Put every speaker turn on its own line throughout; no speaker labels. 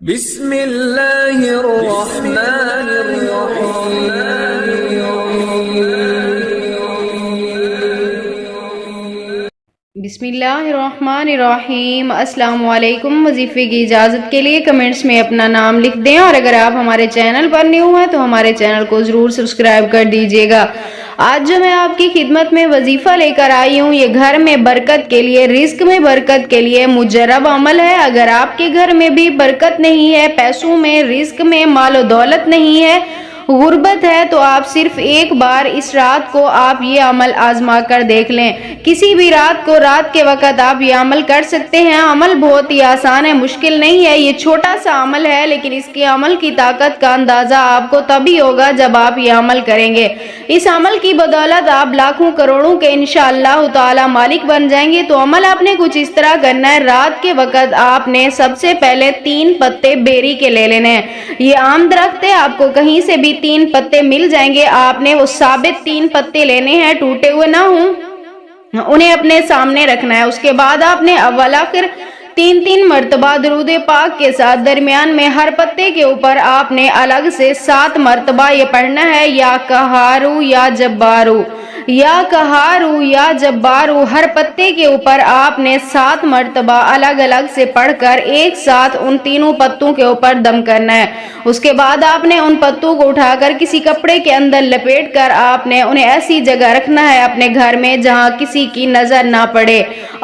بسم اللہ الرحمن الرحیم۔
بسم اللہ الرحمن الرحیم۔ السلام علیکم۔ وظیفے کی اجازت کے لیے کمنٹس میں اپنا نام لکھ دیں، اور اگر آپ ہمارے چینل پر نیو ہیں تو ہمارے چینل کو ضرور سبسکرائب کر دیجیے گا۔ آج جو میں آپ کی خدمت میں وظیفہ لے کر آئی ہوں، یہ گھر میں برکت کے لیے، رزق میں برکت کے لیے مجرب عمل ہے۔ اگر آپ کے گھر میں بھی برکت نہیں ہے، پیسوں میں، رزق میں، مال و دولت نہیں ہے، غربت ہے، تو آپ صرف ایک بار اس رات کو آپ یہ عمل آزما کر دیکھ لیں۔ کسی بھی رات کو، رات کے وقت آپ یہ عمل کر سکتے ہیں۔ عمل بہت ہی آسان ہے، مشکل نہیں ہے۔ یہ چھوٹا سا عمل ہے، لیکن اس کے عمل کی طاقت کا اندازہ آپ کو تبھی ہوگا جب آپ یہ عمل کریں گے۔ اس عمل کی بدولت آپ لاکھوں کروڑوں کے انشاءاللہ تعالی مالک بن جائیں گے۔ تو عمل آپ نے کچھ اس طرح کرنا ہے۔ رات کے وقت آپ نے سب سے پہلے 3 پتے بیری کے لے لینے ہیں۔ یہ عام درخت ہے، آپ کو کہیں سے بھی 3 پتے مل جائیں گے۔ آپ نے وہ ثابت 3 پتے لینے ہیں، ٹوٹے ہوئے نہ ہوں، انہیں اپنے سامنے رکھنا ہے۔ اس کے بعد آپ نے اول آخر 3 مرتبہ درود پاک کے ساتھ درمیان میں ہر پتے کے اوپر آپ نے الگ سے 7 مرتبہ یہ پڑھنا ہے، یا قہارو یا جبارو، یا قہارو یا جبارو۔ ہر پتے کے اوپر آپ نے 7 مرتبہ الگ الگ سے پڑھ کر ایک ساتھ ان تینوں پتوں کے اوپر دم کرنا ہے۔ اس کے بعد آپ نے ان پتوں کو اٹھا کر کسی کپڑے کے اندر لپیٹ کر آپ نے انہیں ایسی جگہ رکھنا ہے اپنے گھر میں جہاں کسی کی نظر نہ پڑے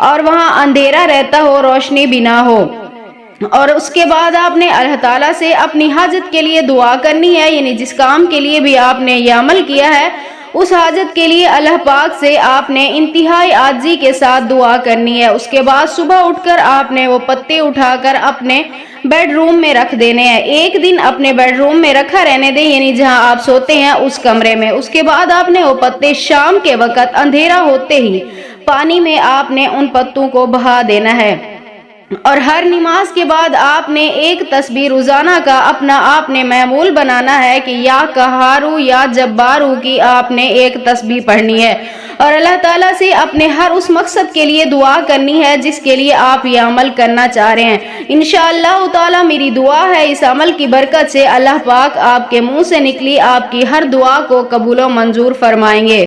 اور وہاں اندھیرا رہتا ہو، روشنی بھی نہ ہو۔ اور اس کے بعد آپ نے اللہ تعالیٰ سے اپنی حاجت کے لیے دعا کرنی ہے، یعنی جس کام کے لیے بھی آپ نے یہ عمل کیا ہے اس حاجت کے لیے اللہ پاک سے آپ نے انتہائی عاجزی کے ساتھ دعا کرنی ہے۔ اس کے بعد صبح اٹھ کر آپ نے وہ پتے اٹھا کر اپنے بیڈ روم میں رکھ دینے ہیں۔ ایک دن اپنے بیڈ روم میں رکھا رہنے دیں، یعنی جہاں آپ سوتے ہیں اس کمرے میں۔ اس کے بعد آپ نے وہ پتے شام کے وقت اندھیرا ہوتے ہی پانی میں آپ نے ان پتوں کو بہا دینا ہے، اور ہر نماز کے بعد آپ نے ایک تسبیح روزانہ کا اپنا آپ نے معمول بنانا ہے کہ یا قہارو یا جبارو کی آپ نے ایک تسبیح پڑھنی ہے، اور اللہ تعالیٰ سے اپنے ہر اس مقصد کے لیے دعا کرنی ہے جس کے لیے آپ یہ عمل کرنا چاہ رہے ہیں۔ انشاءاللہ تعالیٰ میری دعا ہے اس عمل کی برکت سے اللہ پاک آپ کے منہ سے نکلی آپ کی ہر دعا کو قبول و منظور فرمائیں گے۔